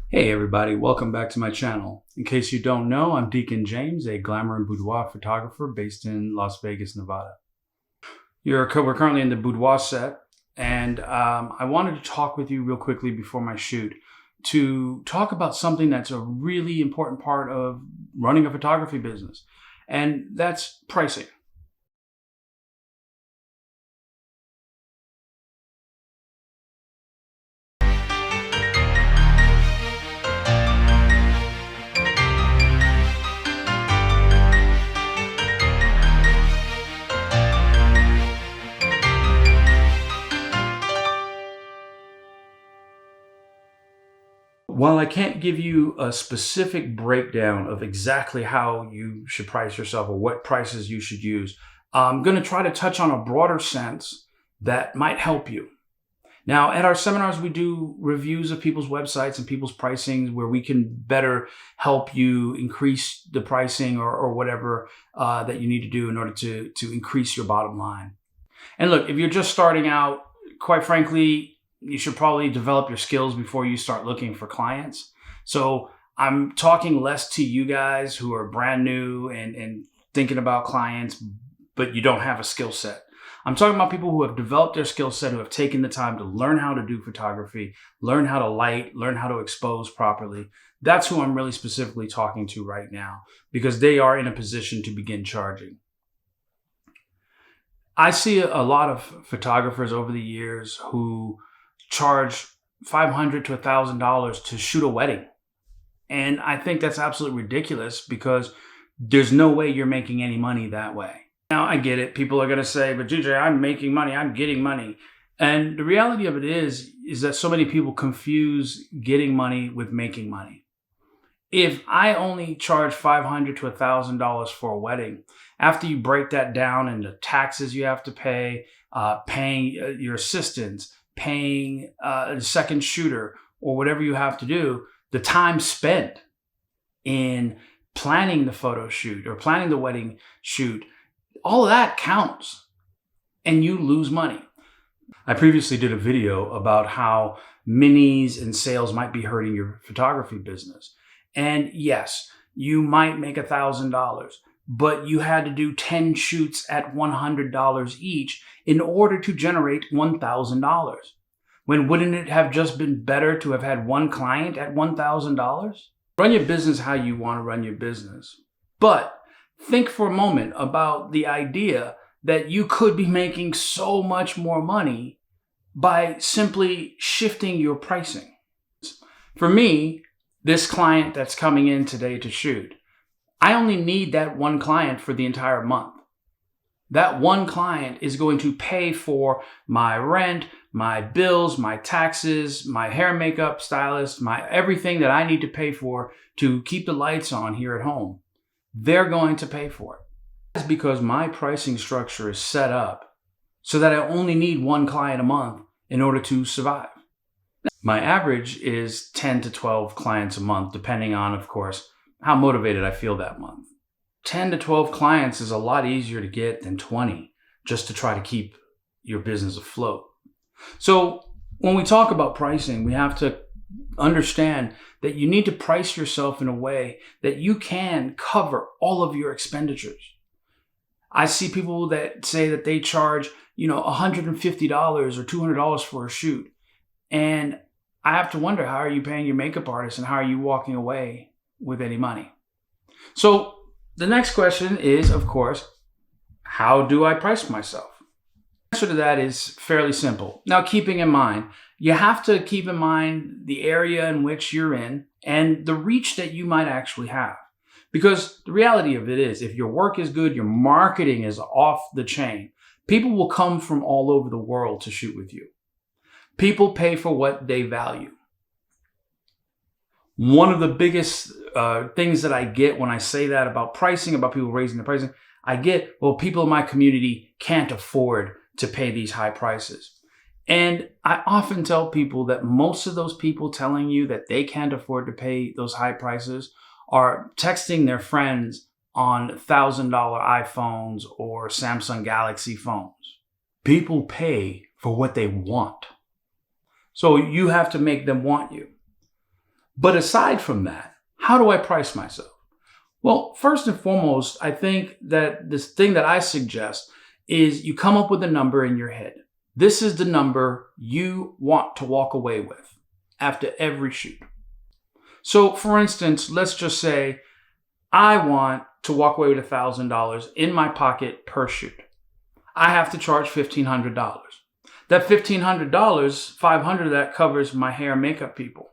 Hey everybody, welcome back to my channel. In case you don't know, I'm Deacon James, a glamour and boudoir photographer based in Las Vegas, Nevada. We're currently in the boudoir set, and I wanted to talk with you real quickly before my shoot to talk about something that's a really important part of running a photography business, and that's pricing. While I can't give you a specific breakdown of exactly how you should price yourself or what prices you should use, I'm going to try to touch on a broader sense that might help you. Now, at our seminars, we do reviews of people's websites and people's pricings where we can better help you increase the pricing or whatever that you need to do in order to increase your bottom line. And look, if you're just starting out, quite frankly, you should probably develop your skills before you start looking for clients. So I'm talking less to you guys who are brand new and thinking about clients, but you don't have a skill set. I'm talking about people who have developed their skill set, who have taken the time to learn how to do photography, learn how to light, learn how to expose properly. That's who I'm really specifically talking to right now, because they are in a position to begin charging. I see a lot of photographers over the years who charge $500 to $1,000 to shoot a wedding. And I think that's absolutely ridiculous because there's no way you're making any money that way. Now, I get it. People are going to say, but GJ, I'm making money. I'm getting money. And the reality of it is that so many people confuse getting money with making money. If I only charge $500 to $1,000 for a wedding, after you break that down into taxes you have to pay, paying your assistants, paying a second shooter, or whatever you have to do, the time spent in planning the photo shoot or planning the wedding shoot, all of that counts and you lose money. I previously did a video about how minis and sales might be hurting your photography business. And yes, you might make $1,000, but you had to do 10 shoots at $100 each in order to generate $1,000. When wouldn't it have just been better to have had one client at $1,000? Run your business how you want to run your business. But think for a moment about the idea that you could be making so much more money by simply shifting your pricing. For me, this client that's coming in today to shoot, I only need that one client for the entire month. That one client is going to pay for my rent, my bills, my taxes, my hair and makeup stylist, my everything that I need to pay for to keep the lights on here at home. They're going to pay for it. That's because my pricing structure is set up so that I only need one client a month in order to survive. My average is 10 to 12 clients a month, depending on, of course, how motivated I feel that month. 10 to 12 clients is a lot easier to get than 20 just to try to keep your business afloat. So when we talk about pricing, we have to understand that you need to price yourself in a way that you can cover all of your expenditures. I see people that say that they charge, $150 or $200 for a shoot. And I have to wonder, how are you paying your makeup artist and how are you walking away with any money? So the next question is, of course, how do I price myself? The answer to that is fairly simple. Now, keeping in mind, you have to keep in mind the area in which you're in and the reach that you might actually have. Because the reality of it is, if your work is good, your marketing is off the chain, people will come from all over the world to shoot with you. People pay for what they value. One of the biggest things that I get when I say that about pricing, about people raising the pricing, I get, well, people in my community can't afford to pay these high prices. And I often tell people that most of those people telling you that they can't afford to pay those high prices are texting their friends on $1,000 iPhones or Samsung Galaxy phones. People pay for what they want. So you have to make them want you. But aside from that, how do I price myself? Well, first and foremost, I think that this thing that I suggest is you come up with a number in your head. This is the number you want to walk away with after every shoot. So for instance, let's just say I want to walk away with $1,000 in my pocket per shoot. I have to charge $1,500. That $1,500, $500 of that covers my hair and makeup people.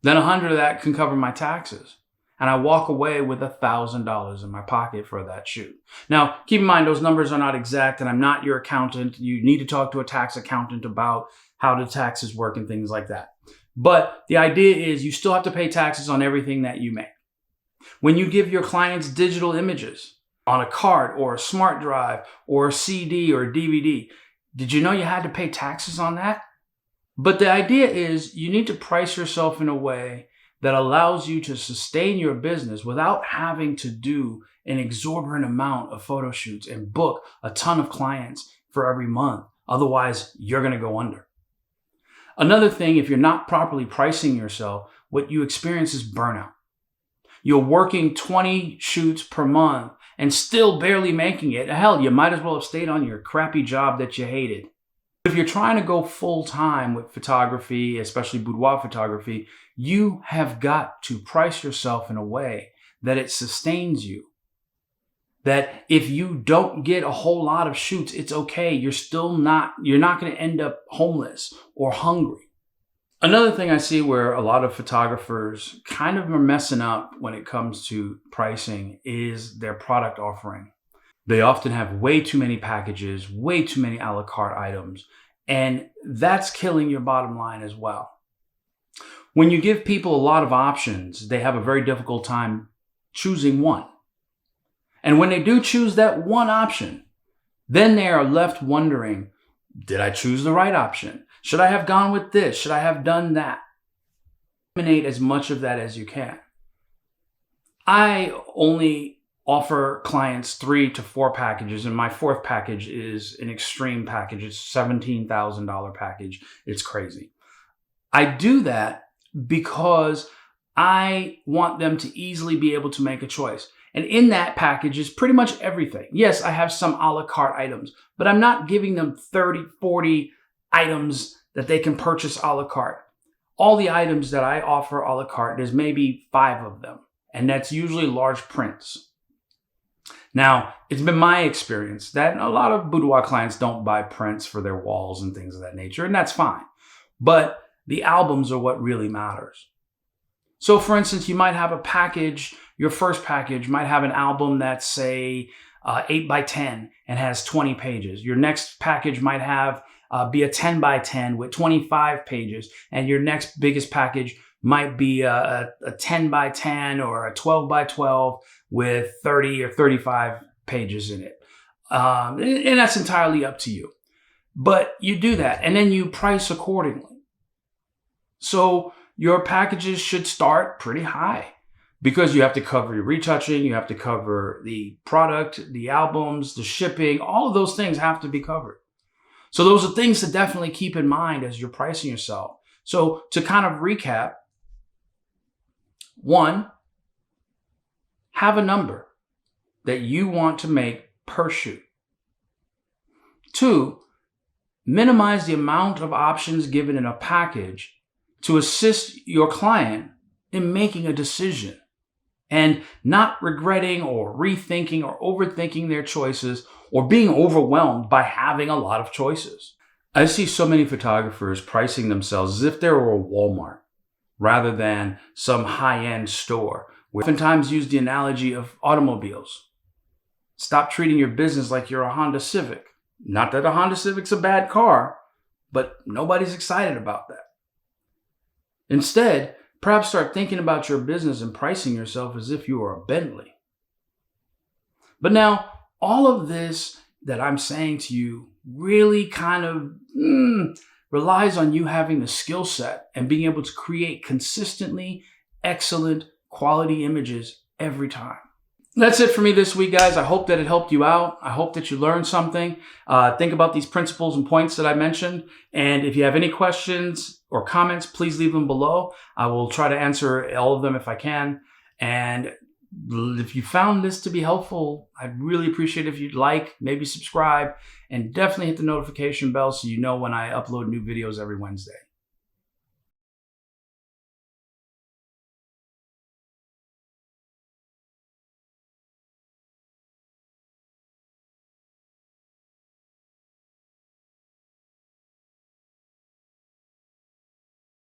Then $100 of that can cover my taxes. And I walk away with $1,000 in my pocket for that shoot. Now, keep in mind, those numbers are not exact, and I'm not your accountant. You need to talk to a tax accountant about how the taxes work and things like that. But the idea is you still have to pay taxes on everything that you make. When you give your clients digital images on a card or a smart drive or a CD or a DVD, did you know you had to pay taxes on that? But the idea is you need to price yourself in a way that allows you to sustain your business without having to do an exorbitant amount of photo shoots and book a ton of clients for every month. Otherwise, you're going to go under. Another thing, if you're not properly pricing yourself, what you experience is burnout. You're working 20 shoots per month and still barely making it. Hell, you might as well have stayed on your crappy job that you hated. If you're trying to go full time with photography, especially boudoir photography, you have got to price yourself in a way that it sustains you. That if you don't get a whole lot of shoots, it's okay. You're not going to end up homeless or hungry. Another thing I see where a lot of photographers kind of are messing up when it comes to pricing is their product offering. They often have way too many packages, way too many a la carte items, and that's killing your bottom line as well. When you give people a lot of options, they have a very difficult time choosing one. And when they do choose that one option, then they are left wondering, did I choose the right option? Should I have gone with this? Should I have done that? Eliminate as much of that as you can. I only offer clients 3 to 4 packages, and my 4th package is an extreme package. It's a $17,000 package. It's crazy. I do that because I want them to easily be able to make a choice. And in that package is pretty much everything. Yes, I have some a la carte items, but I'm not giving them 30, 40 items that they can purchase a la carte. All the items that I offer a la carte, there's maybe 5 of them, and that's usually large prints. Now, it's been my experience that a lot of boudoir clients don't buy prints for their walls and things of that nature, and that's fine. But the albums are what really matters. So for instance, you might have a package, your first package might have an album that's say 8 by 10 and has 20 pages. Your next package might have be a 10 by 10 with 25 pages. And your next biggest package might be a 10 by 10 or a 12 by 12 with 30 or 35 pages in it. And that's entirely up to you. But you do that and then you price accordingly. So your packages should start pretty high because you have to cover your retouching, you have to cover the product, the albums, the shipping, all of those things have to be covered. So those are things to definitely keep in mind as you're pricing yourself. So to kind of recap, 1, have a number that you want to make per shoot. 2, minimize the amount of options given in a package to assist your client in making a decision and not regretting or rethinking or overthinking their choices or being overwhelmed by having a lot of choices. I see so many photographers pricing themselves as if they were a Walmart rather than some high-end store. We oftentimes use the analogy of automobiles. Stop treating your business like you're a Honda Civic. Not that a Honda Civic's a bad car, but nobody's excited about that. Instead, perhaps start thinking about your business and pricing yourself as if you were a Bentley. But now, all of this that I'm saying to you really kind of relies on you having the skill set and being able to create consistently excellent quality images every time. That's it for me this week, guys. I hope that it helped you out. I hope that you learned something. Think about these principles and points that I mentioned. And if you have any questions or comments, please leave them below. I will try to answer all of them if I can. And if you found this to be helpful, I'd really appreciate it if you'd like, maybe subscribe, and definitely hit the notification bell so you know when I upload new videos every Wednesday.